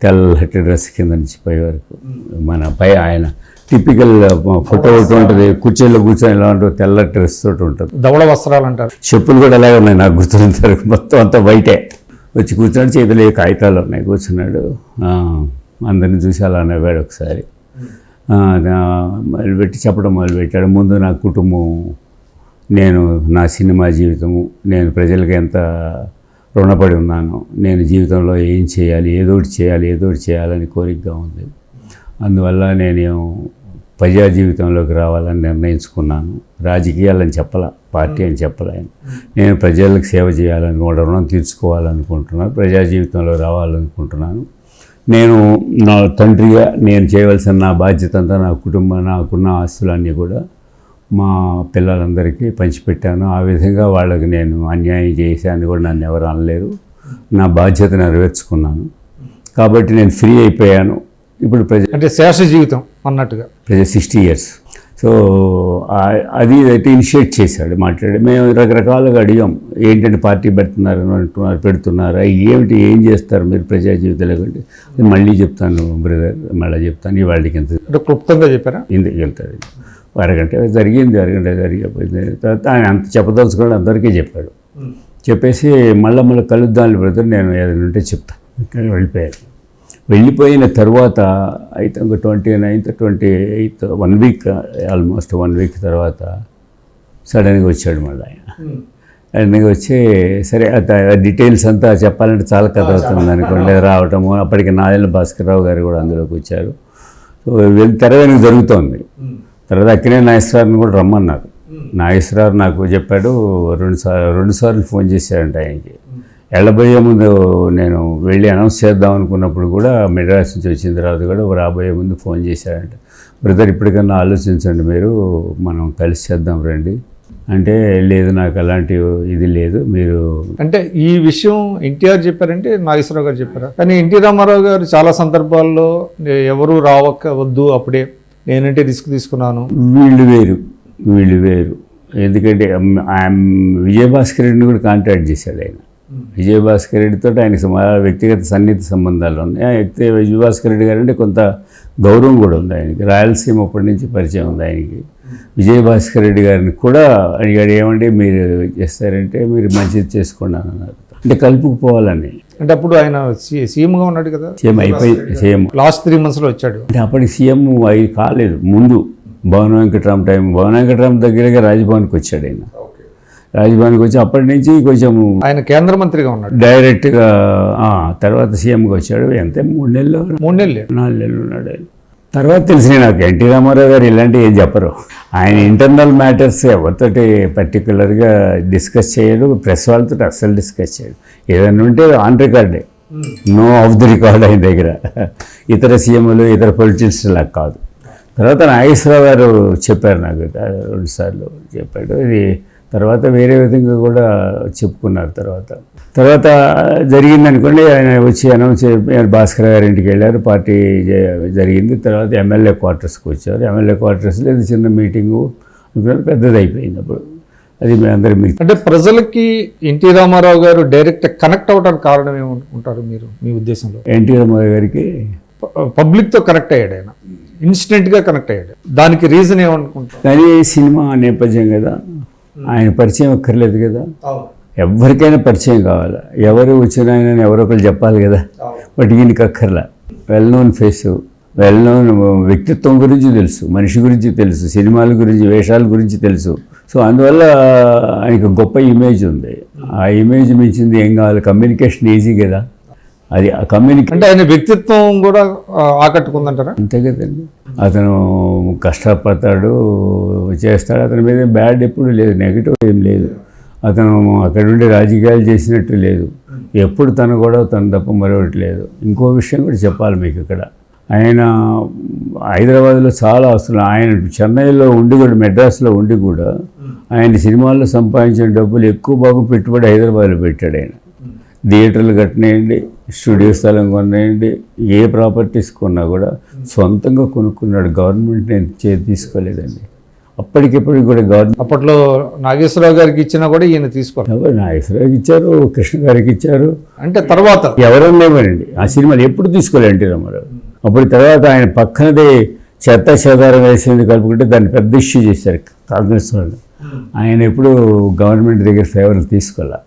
తెల్లటి డ్రెస్ కింద నుంచి పై వరకు మన పై ఆయన టిపికల్ ఫోటో ఒకటి ఉంటుంది, కుర్చీలో కూర్చొని ఎలా ఉంటుంది, తెల్లటి డ్రెస్ తోటి ఉంటుంది, ధవళ వస్త్రాలు అంటారు. చెప్పులు కూడా అలాగే ఉన్నాయి నాకు గుర్తున్నంత మొత్తం అంతా బయటే వచ్చి కూర్చున్నాడు, చేతులు కాగితాలు ఉన్నాయి, కూర్చున్నాడు. అందరిని చూసి అలా నవ్వాడు ఒకసారి. మొదలుపెట్టి చెప్పడం మొదలుపెట్టాడు. ముందు నా కుటుంబం, నేను నా సినిమా జీవితము, నేను ప్రజలకు ఎంత రుణపడి ఉన్నాను, నేను జీవితంలో ఏం చేయాలి, ఏదో ఒకటి చేయాలని కోరికగా ఉంది. అందువల్ల నేను ప్రజా జీవితంలోకి రావాలని నిర్ణయించుకున్నాను. రాజకీయాలని చెప్పాల, పార్టీ అని చెప్పలేను. నేను ప్రజలకు సేవ చేయాలని, రుణం తీర్చుకోవాలనుకుంటున్నాను, ప్రజా జీవితంలో రావాలనుకుంటున్నాను. నేను నా తండ్రిగా నేను చేయవలసిన నా బాధ్యత అంతా నా కుటుంబం, నాకున్న ఆస్తులన్నీ కూడా మా పిల్లలందరికీ పంచిపెట్టాను. ఆ విధంగా వాళ్ళకి నేను అన్యాయం చేశాను కూడా నన్ను ఎవరు అనలేరు. నా బాధ్యత నెరవేర్చుకున్నాను కాబట్టి నేను ఫ్రీ అయిపోయాను. ఇప్పుడు అంటే శేష జీవితం అన్నట్టుగా 60 years. సో అది అయితే ఇనిషియేట్ చేశాడు, మాట్లాడి. మేము రకరకాలుగా అడిగాం, ఏంటంటే పార్టీ పెడుతున్నారా, ఏమిటి, ఏం చేస్తారు మీరు ప్రజా జీవితంలో కంటే. మళ్ళీ చెప్తాను బ్రదర్, మళ్ళీ చెప్తాను, ఇవాళకి ఎంత క్లుప్తంగా చెప్పారా, ఇందుకు వెళ్తాడు. అరగంట జరిగిపోయింది. తర్వాత ఆయన అంత చెప్పదలుచుకోవడం అందరికీ చెప్పాడు. చెప్పేసి మళ్ళీ కలుద్దాం బ్రదర్, నేను ఏదైనా ఉంటే చెప్తాను. వెళ్ళిపోయిన తర్వాత అయితే 29th 28th 1 week, almost 1 week తర్వాత సడన్గా వచ్చాడు మళ్ళీ ఆయన. సడన్గా వచ్చి సరే డీటెయిల్స్ అంతా చెప్పాలంటే చాలా కథ అవుతుంది అనుకోండి రావటము. అప్పటికి నాదెళ్ల భాస్కర్రావు గారు కూడా అందులోకి వచ్చారు. సో తెర వెనుక జరుగుతోంది. తర్వాత అక్కినే నాగేశ్వరరావుని కూడా రమ్మన్నారు. నాగేశ్వరరావు నాకు చెప్పాడు, రెండు సార్లు ఫోన్ చేశాడంట ఆయనకి. వెళ్ళబోయే ముందు నేను వెళ్ళి అనౌన్స్ చేద్దాం అనుకున్నప్పుడు కూడా మెడ్రాస్ నుంచి వచ్చిన తర్వాత కూడా రాబోయే ముందు ఫోన్ చేశాడంట. బ్రదర్ ఇప్పటికన్నా ఆలోచించండి, మీరు మనం కలిసి చేద్దాం రండి అంటే, లేదు నాకు అలాంటి ఇది లేదు, మీరు అంటే ఈ విషయం ఎన్టీఆర్ చెప్పారంటే నాగేశ్వరరావు గారు చెప్పారా? కానీ ఎన్టీ రామారావు గారు చాలా సందర్భాల్లో ఎవరు వద్దు అప్పుడే నేనంటే రిస్క్ తీసుకున్నాను. వీళ్ళు వేరు. ఎందుకంటే విజయభాస్కర్ రెడ్డిని కూడా కాంటాక్ట్ చేశాడు ఆయన. విజయభాస్కర్ రెడ్డితో ఆయనకి వ్యక్తిగత సన్నిహిత సంబంధాలు ఉన్నాయి. అయితే విజయభాస్కర్ రెడ్డి గారు అంటే కొంత గౌరవం కూడా ఉంది ఆయనకి. రాయలసీమ అప్పటి నుంచి పరిచయం ఉంది ఆయనకి. విజయభాస్కర్ రెడ్డి గారిని కూడా అడిగాడు, ఏమంటే మీరు చేస్తారంటే మీరు మంచిది చేసుకోండి అన్నారు. అంటే కలుపుకుపోవాలని. అంటే అప్పుడు ఆయన సీఎంగా ఉన్నాడు కదా, సీఎం లాస్ట్ 3 monthsలో వచ్చాడు. అంటే అప్పటికి సీఎం అవి కాలేదు. ముందు భవన వెంకటరామ భవన వెంకటరామ దగ్గరగా రాజ్భవన్కి వచ్చాడు ఆయన. రాజ్భవన్కి వచ్చి అప్పటి నుంచి కొంచెం ఆయన కేంద్ర మంత్రిగా ఉన్నాడు డైరెక్ట్గా. తర్వాత సీఎంకి వచ్చాడు. ఎంత 3 నెలలు 4 నెలలు ఉన్నాడు ఆయన. తర్వాత తెలిసిన నాకు ఎన్టీ రామారావు గారు ఇలాంటివి ఏం చెప్పరు. ఆయన ఇంటర్నల్ మ్యాటర్స్ ఎవరితోటి పర్టికులర్గా డిస్కస్ చేయడు, ప్రెస్ వాళ్ళతో అస్సలు డిస్కస్ చేయడు. ఏదైనా ఉంటే ఆన్ రికార్డే, నో ఆఫ్ ది రికార్డ్ ఆయన దగ్గర. ఇతర సీఎంలు ఇతర పొలిటిషియన్స్ లాగా కాదు. తర్వాత నాగేశ్వరరావు గారు చెప్పారు నాకు, 2 సార్లు చెప్పాడు. ఇది తర్వాత వేరే విధంగా కూడా చెప్పుకున్నారు. తర్వాత జరిగిందనుకోండి, ఆయన వచ్చి అనౌన్స్ భాస్కర్ గారి ఇంటికి వెళ్ళారు, పార్టీ జరిగింది. తర్వాత ఎమ్మెల్యే క్వార్టర్స్కి వచ్చారు. ఎమ్మెల్యే క్వార్టర్స్లో ఇది చిన్న మీటింగు పెద్దది అయిపోయింది. అప్పుడు అది మీ అందరి అంటే ప్రజలకి ఎన్టీ రామారావు గారు డైరెక్ట్ కనెక్ట్ అవ్వడానికి కారణం ఏమనుకుంటారు మీరు, మీ ఉద్దేశంలో? ఎన్టీ రామారావు గారికి పబ్లిక్తో కనెక్ట్ అయ్యాడు, ఆయన ఇన్స్టెంట్గా కనెక్ట్ అయ్యాడు. దానికి రీజన్ ఏమనుకుంటారు? కానీ సినిమా నేపథ్యం కదా, ఆయన పరిచయం అక్కర్లేదు కదా. ఎవరికైనా పరిచయం కావాలి, ఎవరు వచ్చిన ఆయన ఎవరో ఒకరు చెప్పాలి కదా. బట్ ఈయనకి అక్కర్లా. Well known face, well known వ్యక్తిత్వం గురించి తెలుసు, మనిషి గురించి తెలుసు, సినిమాల గురించి, వేషాల గురించి తెలుసు. సో అందువల్ల ఆయనకు గొప్ప ఇమేజ్ ఉంది. ఆ ఇమేజ్ మించింది ఏం కావాలి? కమ్యూనికేషన్ ఈజీ కదా. అది ఆ కమ్యూనికేషన్ అంటే ఆయన వ్యక్తిత్వం కూడా ఆకట్టుకుందంటారా? అంతే కదండి. అతను కష్టపడతాడు, చేస్తాడు. అతని మీద బ్యాడ్ ఎప్పుడు లేదు, నెగిటివ్ ఏం లేదు. అతను అక్కడ ఉండి రాజకీయాలు చేసినట్టు లేదు. ఎప్పుడు తను కూడా తను తప్ప మరొకటి లేదు. ఇంకో విషయం కూడా చెప్పాలి మీకు ఇక్కడ. ఆయన హైదరాబాద్లో చాలా వస్తున్నాయి. ఆయన చెన్నైలో ఉండి కూడా, మెడ్రాస్లో ఉండి కూడా ఆయన సినిమాల్లో సంపాదించిన డబ్బులు ఎక్కువ భాగం పెట్టుబడి హైదరాబాద్లో పెట్టాడు ఆయన. థియేటర్లు కట్టినాయండి, స్టూడియో స్థలం కొన్నాయండి, ఏ ప్రాపర్టీస్ కొన్నా కూడా సొంతంగా కొనుక్కున్నాడు. గవర్నమెంట్ నేను తీసుకోలేదండి. అప్పటికిప్పటికి కూడా గవర్నమెంట్ అప్పట్లో నాగేశ్వరరావు గారికి ఇచ్చినా కూడా ఈయన తీసుకోవాలి. నాగేశ్వరరావుకి ఇచ్చారు, కృష్ణ గారికి ఇచ్చారు, అంటే తర్వాత ఎవరన్నా ఇవ్వరండి. ఆ సినిమాలు ఎప్పుడు తీసుకోలేదు ఎన్టీ రామారావు. అప్పుడు తర్వాత ఆయన పక్కనదే చెత్త చెదారం వేసింది కలుపుకుంటే దాన్ని పెద్ద ఇష్యూ చేశారు కాంగ్రెస్ వాళ్ళు. ఆయన ఎప్పుడు గవర్నమెంట్ దగ్గర ఫేవర్లు తీసుకోవాలి.